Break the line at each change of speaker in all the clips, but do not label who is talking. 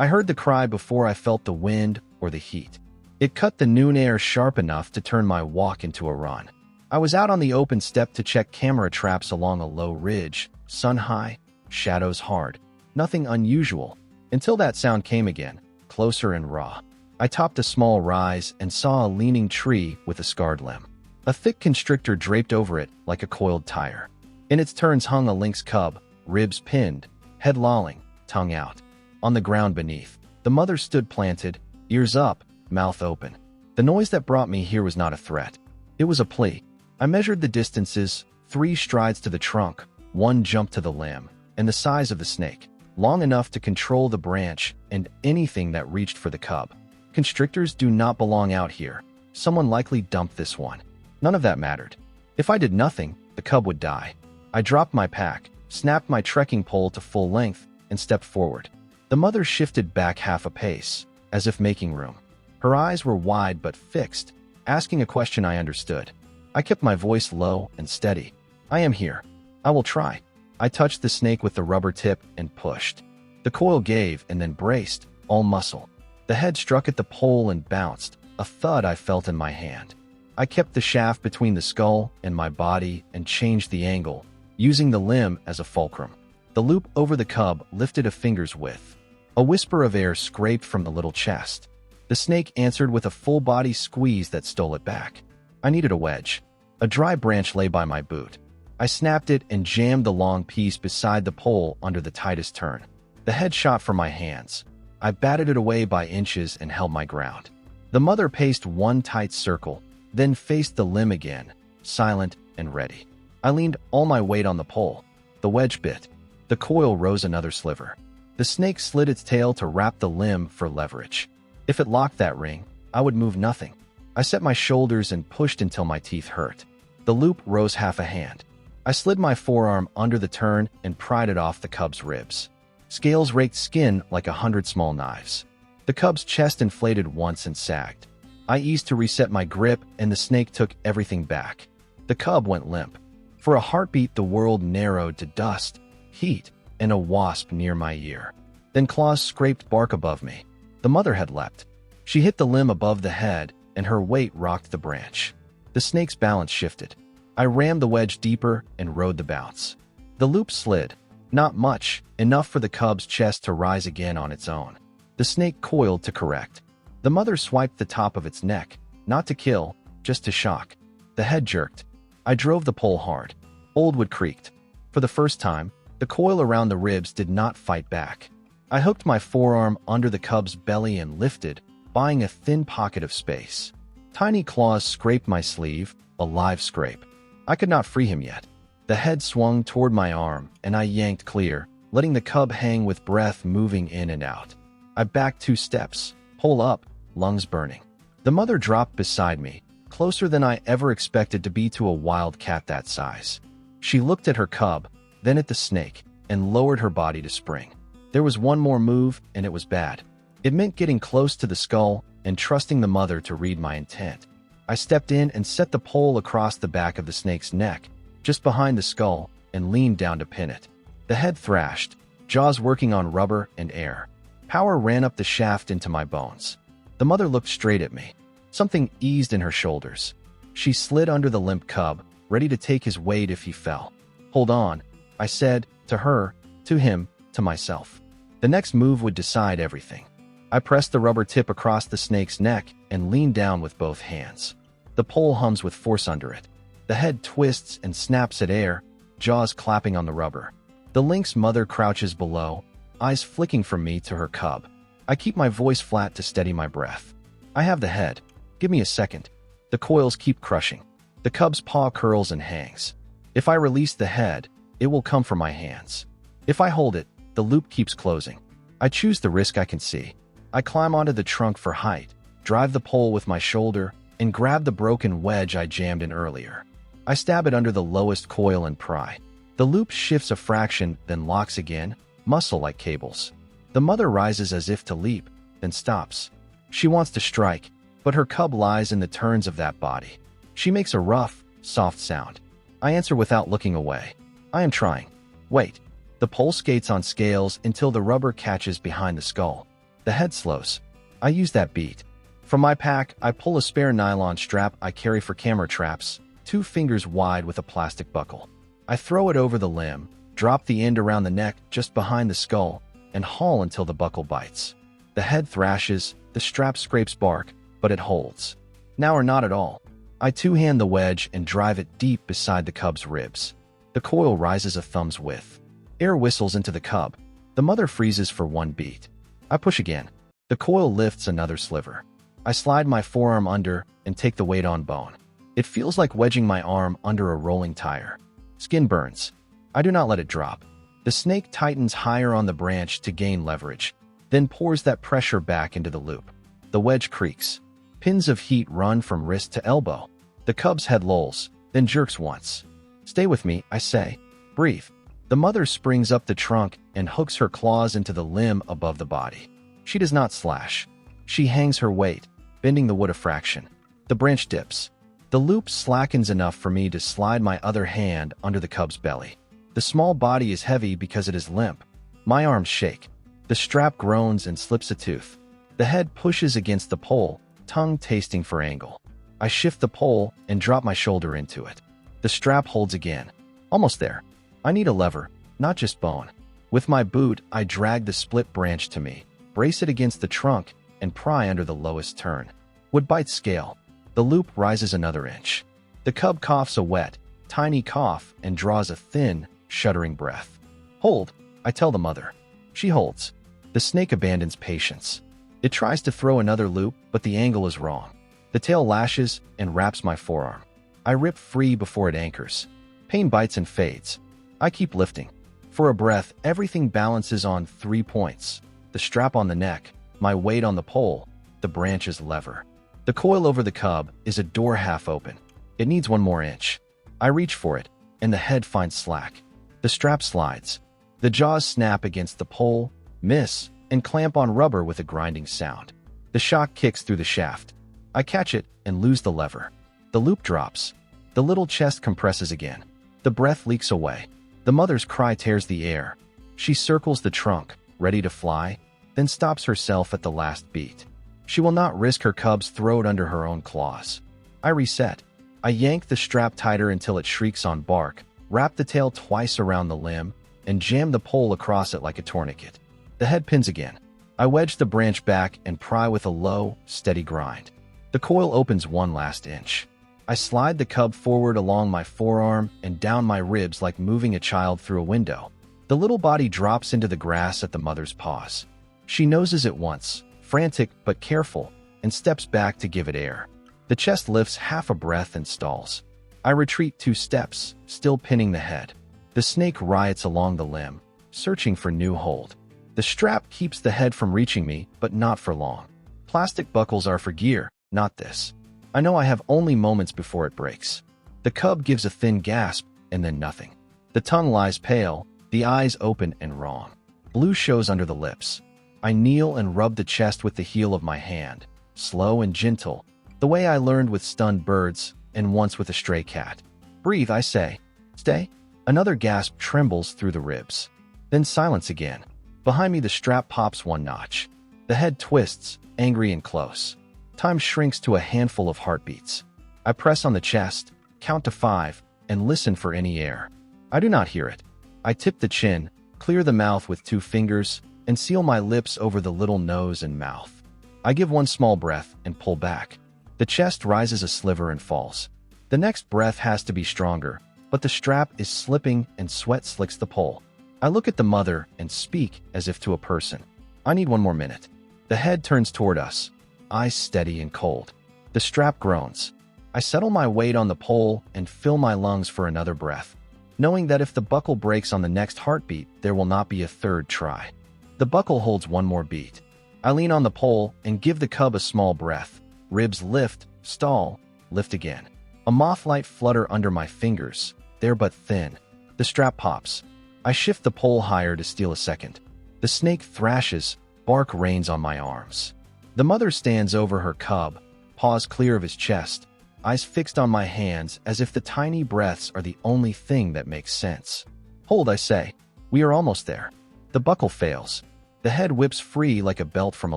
I heard the cry before I felt the wind or the heat. It cut the noon air sharp enough to turn my walk into a run. I was out on the open steppe to check camera traps along a low ridge, sun high, shadows hard. Nothing unusual, until that sound came again, closer and raw. I topped a small rise and saw a leaning tree with a scarred limb. A thick constrictor draped over it like a coiled tire. In its turns hung a lynx cub, ribs pinned, head lolling, tongue out. On the ground beneath, the mother stood planted, ears up, mouth open. The noise that brought me here was not a threat. It was a plea. I measured the distances, 3 strides to the trunk, 1 jump to the limb, and the size of the snake, long enough to control the branch and anything that reached for the cub. Constrictors do not belong out here. Someone likely dumped this one. None of that mattered. If I did nothing, the cub would die. I dropped my pack, snapped my trekking pole to full length, and stepped forward. The mother shifted back half a pace, as if making room. Her eyes were wide but fixed, asking a question I understood. I kept my voice low and steady. I am here. I will try. I touched the snake with the rubber tip and pushed. The coil gave and then braced, all muscle. The head struck at the pole and bounced, a thud I felt in my hand. I kept the shaft between the skull and my body and changed the angle, using the limb as a fulcrum. The loop over the cub lifted a finger's width. A whisper of air scraped from the little chest. The snake answered with a full-body squeeze that stole it back. I needed a wedge. A dry branch lay by my boot. I snapped it and jammed the long piece beside the pole under the tightest turn. The head shot from my hands. I batted it away by inches and held my ground. The mother paced 1 tight circle, then faced the limb again, silent and ready. I leaned all my weight on the pole. The wedge bit. The coil rose another sliver. The snake slid its tail to wrap the limb for leverage. If it locked that ring, I would move nothing. I set my shoulders and pushed until my teeth hurt. The loop rose half a hand. I slid my forearm under the turn and pried it off the cub's ribs. Scales raked skin like 100 small knives. The cub's chest inflated once and sagged. I eased to reset my grip, and the snake took everything back. The cub went limp. For a heartbeat, the world narrowed to dust, heat, and a wasp near my ear. Then claws scraped bark above me. The mother had leapt. She hit the limb above the head, and her weight rocked the branch. The snake's balance shifted. I rammed the wedge deeper and rode the bounce. The loop slid. Not much, enough for the cub's chest to rise again on its own. The snake coiled to correct. The mother swiped the top of its neck, not to kill, just to shock. The head jerked. I drove the pole hard. Old wood creaked. For the first time, the coil around the ribs did not fight back. I hooked my forearm under the cub's belly and lifted, buying a thin pocket of space. Tiny claws scraped my sleeve, a live scrape. I could not free him yet. The head swung toward my arm, and I yanked clear, letting the cub hang with breath moving in and out. I backed 2 steps, pole up, lungs burning. The mother dropped beside me, closer than I ever expected to be to a wild cat that size. She looked at her cub, then at the snake, and lowered her body to spring. There was one more move, and it was bad. It meant getting close to the skull and trusting the mother to read my intent. I stepped in and set the pole across the back of the snake's neck, just behind the skull, and leaned down to pin it. The head thrashed, jaws working on rubber and air. Power ran up the shaft into my bones. The mother looked straight at me. Something eased in her shoulders. She slid under the limp cub, ready to take his weight if he fell. "Hold on," I said, to her, to him, to myself. The next move would decide everything. I pressed the rubber tip across the snake's neck and leaned down with both hands. The pole hums with force under it. The head twists and snaps at air, jaws clapping on the rubber. The lynx mother crouches below, eyes flicking from me to her cub. I keep my voice flat to steady my breath. "I have the head. Give me a second." The coils keep crushing. The cub's paw curls and hangs. If I release the head, it will come from my hands. If I hold it, the loop keeps closing. I choose the risk I can see. I climb onto the trunk for height, drive the pole with my shoulder, and grab the broken wedge I jammed in earlier. I stab it under the lowest coil and pry. The loop shifts a fraction, then locks again, muscle like cables. The mother rises as if to leap, then stops. She wants to strike, but her cub lies in the turns of that body. She makes a rough, soft sound. I answer without looking away. "I am trying." "Wait." The pole skates on scales until the rubber catches behind the skull. The head slows. I use that beat. From my pack, I pull a spare nylon strap I carry for camera traps, 2 fingers wide with a plastic buckle. I throw it over the limb, drop the end around the neck just behind the skull, and haul until the buckle bites. The head thrashes, the strap scrapes bark, but it holds. Now or not at all. I two-hand the wedge and drive it deep beside the cub's ribs. The coil rises a thumb's width. Air whistles into the cub. The mother freezes for 1 beat. I push again. The coil lifts another sliver. I slide my forearm under and take the weight on bone. It feels like wedging my arm under a rolling tire. Skin burns. I do not let it drop. The snake tightens higher on the branch to gain leverage, then pours that pressure back into the loop. The wedge creaks. Pins of heat run from wrist to elbow. The cub's head lolls, then jerks once. Stay with me, I say. Breathe. The mother springs up the trunk and hooks her claws into the limb above the body. She does not slash. She hangs her weight, bending the wood a fraction. The branch dips. The loop slackens enough for me to slide my other hand under the cub's belly. The small body is heavy because it is limp. My arms shake. The strap groans and slips a tooth. The head pushes against the pole, tongue tasting for angle. I shift the pole and drop my shoulder into it. The strap holds again. Almost there. I need a lever, not just bone. With my boot, I drag the split branch to me, brace it against the trunk, and pry under the lowest turn. Wood bites scale. The loop rises another inch. The cub coughs a wet, tiny cough and draws a thin, shuddering breath. Hold, I tell the mother. She holds. The snake abandons patience. It tries to throw another loop, but the angle is wrong. The tail lashes and wraps my forearm. I rip free before it anchors. Pain bites and fades. I keep lifting. For a breath, everything balances on 3 points. The strap on the neck, my weight on the pole, the branch's lever. The coil over the cub is a door half open. It needs 1 more inch. I reach for it, and the head finds slack. The strap slides. The jaws snap against the pole, miss, and clamp on rubber with a grinding sound. The shock kicks through the shaft. I catch it and lose the lever. The loop drops. The little chest compresses again. The breath leaks away. The mother's cry tears the air. She circles the trunk, ready to fly, then stops herself at the last beat. She will not risk her cub's throat under her own claws. I reset. I yank the strap tighter until it shrieks on bark, wrap the tail twice around the limb, and jam the pole across it like a tourniquet. The head pins again. I wedge the branch back and pry with a low, steady grind. The coil opens 1 last inch. I slide the cub forward along my forearm and down my ribs like moving a child through a window. The little body drops into the grass at the mother's paws. She noses it once, frantic but careful, and steps back to give it air. The chest lifts half a breath and stalls. I retreat 2 steps, still pinning the head. The snake riots along the limb, searching for new hold. The strap keeps the head from reaching me, but not for long. Plastic buckles are for gear, not this. I know I have only moments before it breaks. The cub gives a thin gasp, and then nothing. The tongue lies pale, the eyes open and wrong. Blue shows under the lips. I kneel and rub the chest with the heel of my hand, slow and gentle, the way I learned with stunned birds and once with a stray cat. Breathe, I say. Stay. Another gasp trembles through the ribs. Then silence again. Behind me the strap pops 1 notch. The head twists, angry and close. Time shrinks to a handful of heartbeats. I press on the chest, count to 5, and listen for any air. I do not hear it. I tip the chin, clear the mouth with 2 fingers, and seal my lips over the little nose and mouth. I give 1 small breath and pull back. The chest rises a sliver and falls. The next breath has to be stronger, but the strap is slipping and sweat slicks the pole. I look at the mother and speak as if to a person. I need 1 more minute. The head turns toward us, eyes steady and cold. The strap groans. I settle my weight on the pole and fill my lungs for another breath, knowing that if the buckle breaks on the next heartbeat, there will not be a 3rd try. The buckle holds 1 more beat. I lean on the pole and give the cub a small breath. Ribs lift, stall, lift again. A moth-light flutter under my fingers. They're but thin. The strap pops. I shift the pole higher to steal a second. The snake thrashes, bark rains on my arms. The mother stands over her cub, paws clear of his chest, eyes fixed on my hands as if the tiny breaths are the only thing that makes sense. Hold, I say. We are almost there. The buckle fails. The head whips free like a belt from a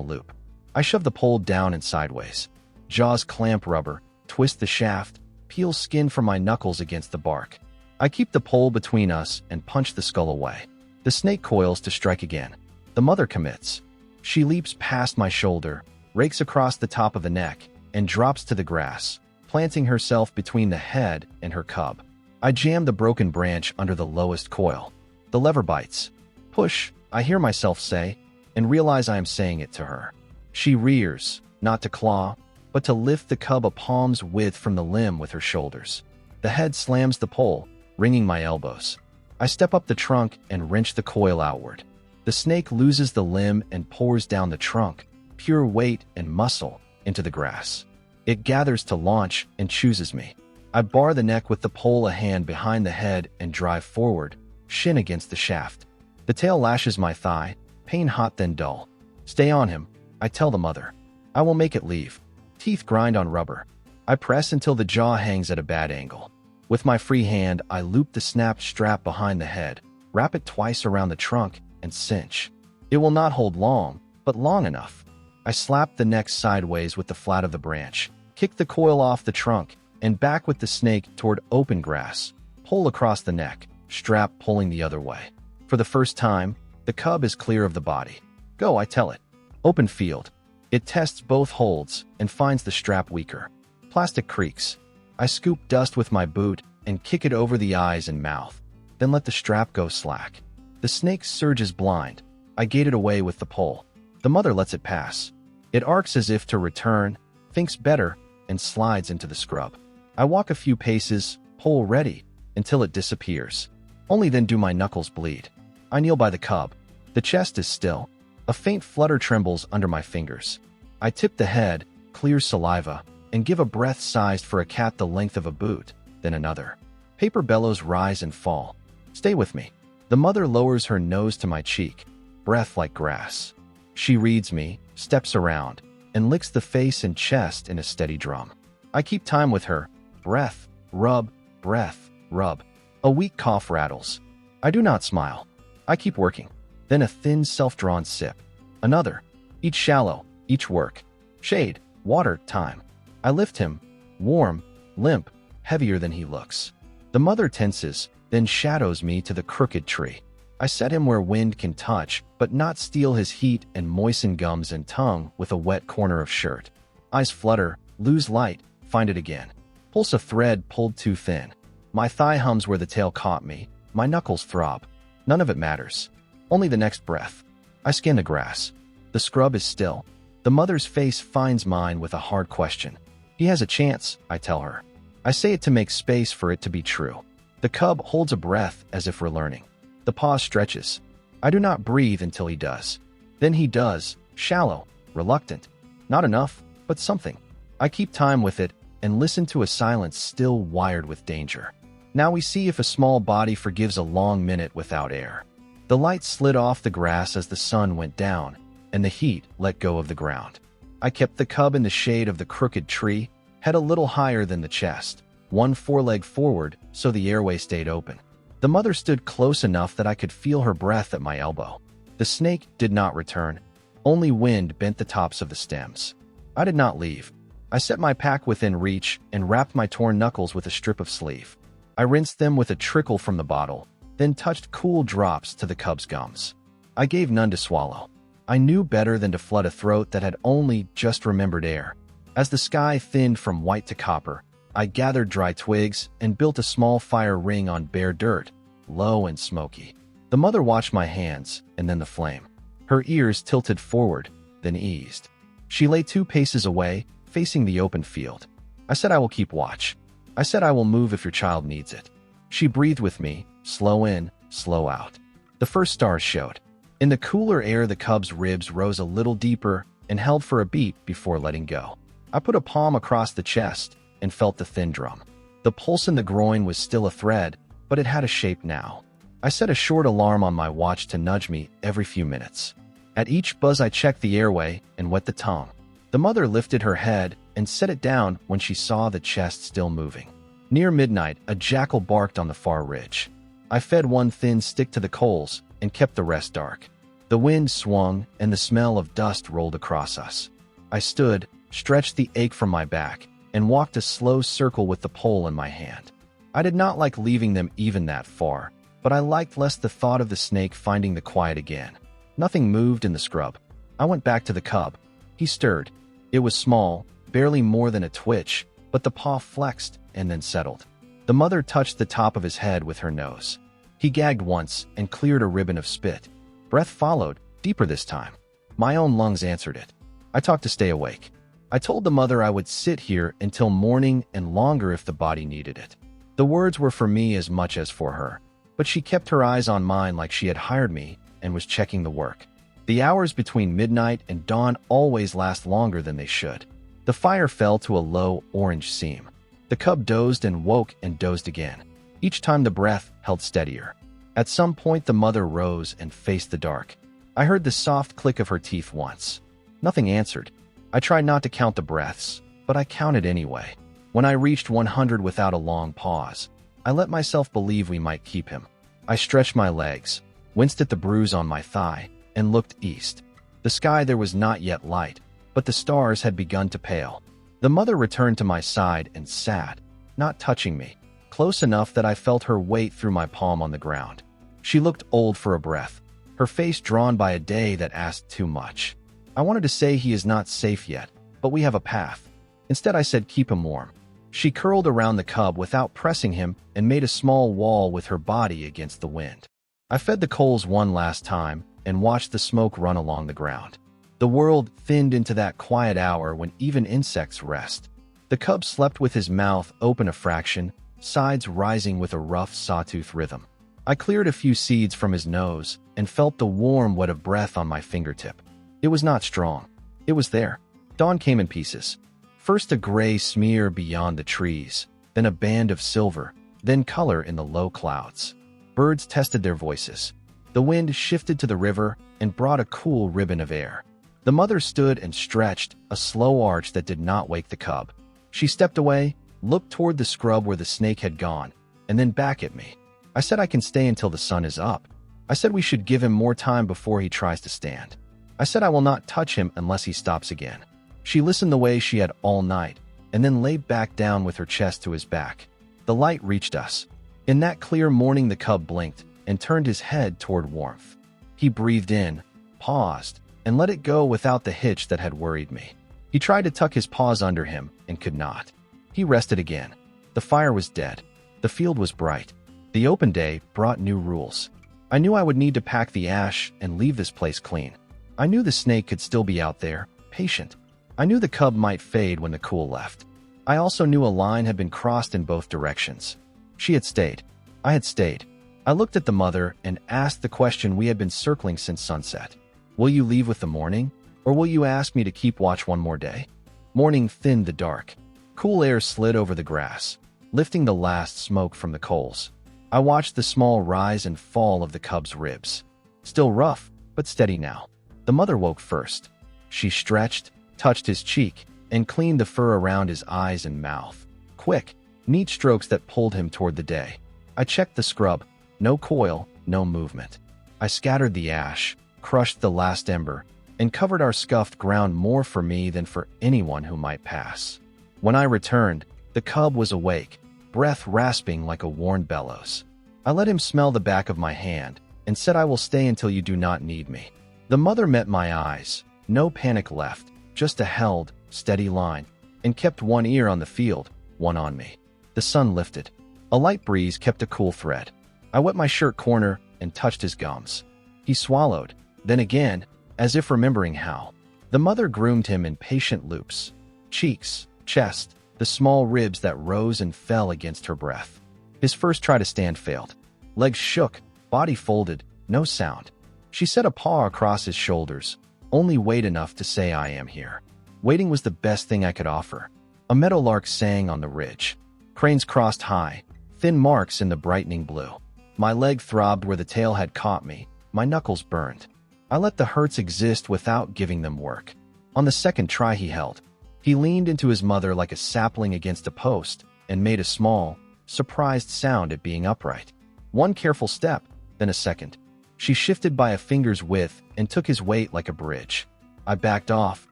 loop. I shove the pole down and sideways. Jaws clamp rubber, twist the shaft, peel skin from my knuckles against the bark. I keep the pole between us and punch the skull away. The snake coils to strike again. The mother commits. She leaps past my shoulder, rakes across the top of the neck, and drops to the grass, planting herself between the head and her cub. I jam the broken branch under the lowest coil. The lever bites. Push, I hear myself say, and realize I am saying it to her. She rears, not to claw, but to lift the cub a palm's width from the limb with her shoulders. The head slams the pole, ringing my elbows. I step up the trunk and wrench the coil outward. The snake loses the limb and pours down the trunk, pure weight and muscle, into the grass. It gathers to launch and chooses me. I bar the neck with the pole a hand behind the head and drive forward, shin against the shaft. The tail lashes my thigh, pain hot then dull. Stay on him, I tell the mother. I will make it leave. Teeth grind on rubber. I press until the jaw hangs at a bad angle. With my free hand, I loop the snapped strap behind the head, wrap it twice around the trunk, and cinch. It will not hold long, but long enough. I slap the neck sideways with the flat of the branch, kick the coil off the trunk, and back with the snake toward open grass, pull across the neck, strap pulling the other way. For the first time, the cub is clear of the body. Go, I tell it. Open field. It tests both holds and finds the strap weaker. Plastic creaks. I scoop dust with my boot and kick it over the eyes and mouth, then let the strap go slack. The snake surges blind. I gate it away with the pole. The mother lets it pass. It arcs as if to return, thinks better, and slides into the scrub. I walk a few paces, pole ready, until it disappears. Only then do my knuckles bleed. I kneel by the cub. The chest is still. A faint flutter trembles under my fingers. I tip the head, clear saliva, and give a breath sized for a cat the length of a boot, then another. Paper bellows rise and fall. Stay with me. The mother lowers her nose to my cheek, breath like grass. She reads me, steps around, and licks the face and chest in a steady drum. I keep time with her. Breath, rub, breath, rub. A weak cough rattles. I do not smile. I keep working. Then a thin, self-drawn sip. Another. Each shallow, each work. Shade, water, time. I lift him. Warm, limp, heavier than he looks. The mother tenses, then shadows me to the crooked tree. I set him where wind can touch, but not steal his heat and moisten gums and tongue with a wet corner of shirt. Eyes flutter, lose light, find it again. Pulse a thread pulled too thin. My thigh hums where the tail caught me. My knuckles throb. None of it matters. Only the next breath. I scan the grass. The scrub is still. The mother's face finds mine with a hard question. He has a chance, I tell her. I say it to make space for it to be true. The cub holds a breath as if we're learning. The pause stretches. I do not breathe until he does. Then he does, shallow, reluctant. Not enough, but something. I keep time with it and listen to a silence still wired with danger. Now we see if a small body forgives a long minute without air. The light slid off the grass as the sun went down, and the heat let go of the ground. I kept the cub in the shade of the crooked tree, head a little higher than the chest, one foreleg forward so the airway stayed open. The mother stood close enough that I could feel her breath at my elbow. The snake did not return. Only wind bent the tops of the stems. I did not leave. I set my pack within reach and wrapped my torn knuckles with a strip of sleeve. I rinsed them with a trickle from the bottle, then touched cool drops to the cub's gums. I gave none to swallow. I knew better than to flood a throat that had only just remembered air. As the sky thinned from white to copper, I gathered dry twigs and built a small fire ring on bare dirt, low and smoky. The mother watched my hands and then the flame. Her ears tilted forward, then eased. She lay 2 paces away, facing the open field. I said I will keep watch. I said I will move if your child needs it. She breathed with me, slow in, slow out. The first stars showed. In the cooler air, the cub's ribs rose a little deeper and held for a beat before letting go. I put a palm across the chest and felt the thin drum. The pulse in the groin was still a thread, but it had a shape now. I set a short alarm on my watch to nudge me every few minutes. At each buzz, I checked the airway and wet the tongue. The mother lifted her head and set it down when she saw the chest still moving. Near midnight, a jackal barked on the far ridge. I fed one thin stick to the coals and kept the rest dark. The wind swung, and the smell of dust rolled across us. I stood, stretched the ache from my back, and walked a slow circle with the pole in my hand. I did not like leaving them even that far, but I liked less the thought of the snake finding the quiet again. Nothing moved in the scrub. I went back to the cub. He stirred. It was small, barely more than a twitch, but the paw flexed and then settled. The mother touched the top of his head with her nose. He gagged once and cleared a ribbon of spit. Breath followed, deeper this time. My own lungs answered it. I talked to stay awake. I told the mother I would sit here until morning and longer if the body needed it. The words were for me as much as for her, but she kept her eyes on mine like she had hired me and was checking the work. The hours between midnight and dawn always last longer than they should. The fire fell to a low orange seam. The cub dozed and woke and dozed again. Each time the breath held steadier. At some point the mother rose and faced the dark. I heard the soft click of her teeth once. Nothing answered. I tried not to count the breaths, but I counted anyway. When I reached 100 without a long pause, I let myself believe we might keep him. I stretched my legs, winced at the bruise on my thigh, and looked east. The sky there was not yet light, but the stars had begun to pale. The mother returned to my side and sat, not touching me, close enough that I felt her weight through my palm on the ground. She looked old for a breath, her face drawn by a day that asked too much. I wanted to say he is not safe yet, but we have a path. Instead I said keep him warm. She curled around the cub without pressing him and made a small wall with her body against the wind. I fed the coals one last time and watched the smoke run along the ground. The world thinned into that quiet hour when even insects rest. The cub slept with his mouth open a fraction, sides rising with a rough sawtooth rhythm. I cleared a few seeds from his nose and felt the warm wet of breath on my fingertip. It was not strong. It was there. Dawn came in pieces. First a gray smear beyond the trees, then a band of silver, then color in the low clouds. Birds tested their voices. The wind shifted to the river and brought a cool ribbon of air. The mother stood and stretched, a slow arch that did not wake the cub. She stepped away, looked toward the scrub where the snake had gone, and then back at me. I said I can stay until the sun is up. I said we should give him more time before he tries to stand. I said I will not touch him unless he stops again. She listened the way she had all night, and then lay back down with her chest to his back. The light reached us. In that clear morning the cub blinked and turned his head toward warmth. He breathed in, paused, and let it go without the hitch that had worried me. He tried to tuck his paws under him and could not. He rested again. The fire was dead. The field was bright. The open day brought new rules. I knew I would need to pack the ash and leave this place clean. I knew the snake could still be out there, patient. I knew the cub might fade when the cool left. I also knew a line had been crossed in both directions. She had stayed. I had stayed. I looked at the mother and asked the question we had been circling since sunset. Will you leave with the morning, or will you ask me to keep watch one more day? Morning thinned the dark. Cool air slid over the grass, lifting the last smoke from the coals. I watched the small rise and fall of the cub's ribs. Still rough, but steady now. The mother woke first. She stretched, touched his cheek, and cleaned the fur around his eyes and mouth. Quick, neat strokes that pulled him toward the day. I checked the scrub. No coil, no movement. I scattered the ash, crushed the last ember, and covered our scuffed ground more for me than for anyone who might pass. When I returned, the cub was awake, breath rasping like a worn bellows. I let him smell the back of my hand and said I will stay until you do not need me. The mother met my eyes, no panic left, just a held, steady line, and kept one ear on the field, one on me. The sun lifted. A light breeze kept a cool thread. I wet my shirt corner and touched his gums. He swallowed, then again, as if remembering how. The mother groomed him in patient loops. Cheeks, chest, the small ribs that rose and fell against her breath. His first try to stand failed. Legs shook, body folded, no sound. She set a paw across his shoulders, only weight enough to say I am here. Waiting was the best thing I could offer. A meadowlark sang on the ridge. Cranes crossed high, thin marks in the brightening blue. My leg throbbed where the tail had caught me. My knuckles burned. I let the hurts exist without giving them work. On the second try he held. He leaned into his mother like a sapling against a post and made a small, surprised sound at being upright. One careful step, then a second. She shifted by a finger's width and took his weight like a bridge. I backed off,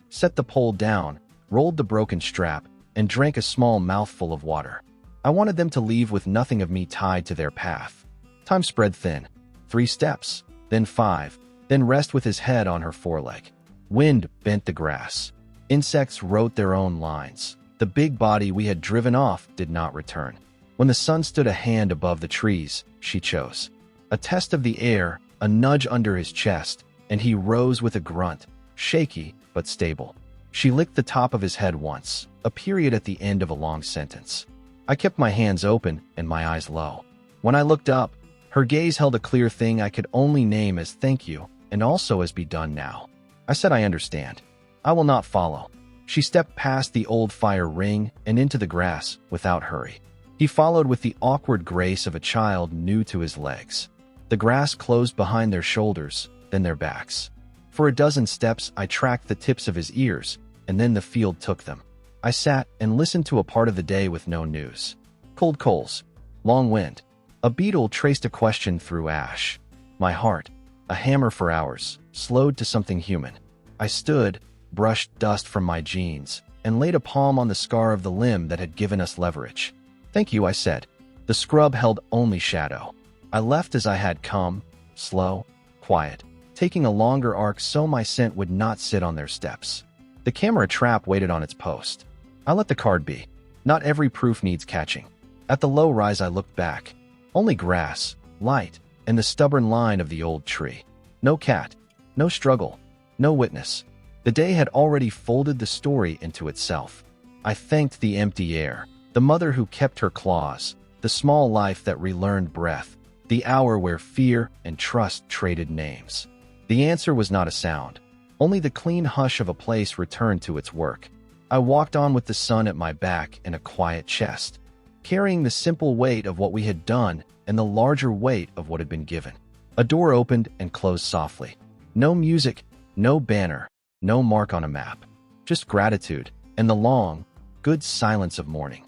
set the pole down, rolled the broken strap, and drank a small mouthful of water. I wanted them to leave with nothing of me tied to their path. Time spread thin. 3 steps, then 5, then rest with his head on her foreleg. Wind bent the grass. Insects wrote their own lines. The big body we had driven off did not return. When the sun stood a hand above the trees, she chose. A test of the air, a nudge under his chest, and he rose with a grunt, shaky but stable. She licked the top of his head once, a period at the end of a long sentence. I kept my hands open and my eyes low. When I looked up, her gaze held a clear thing I could only name as thank you and also as be done now. I said I understand. I will not follow. She stepped past the old fire ring and into the grass without hurry. He followed with the awkward grace of a child new to his legs. The grass closed behind their shoulders, then their backs. For a dozen steps I tracked the tips of his ears, and then the field took them. I sat and listened to a part of the day with no news. Cold coals. Long wind. A beetle traced a question through ash. My heart, a hammer for hours, slowed to something human. I stood, brushed dust from my jeans, and laid a palm on the scar of the limb that had given us leverage. Thank you, I said. The scrub held only shadow. I left as I had come, slow, quiet, taking a longer arc so my scent would not sit on their steps. The camera trap waited on its post. I let the card be. Not every proof needs catching. At the low rise I looked back. Only grass, light, and the stubborn line of the old tree. No cat, no struggle, no witness. The day had already folded the story into itself. I thanked the empty air, the mother who kept her claws, the small life that relearned breath, the hour where fear and trust traded names. The answer was not a sound. Only the clean hush of a place returned to its work. I walked on with the sun at my back and a quiet chest, carrying the simple weight of what we had done and the larger weight of what had been given. A door opened and closed softly. No music, no banner, no mark on a map. Just gratitude and the long, good silence of morning.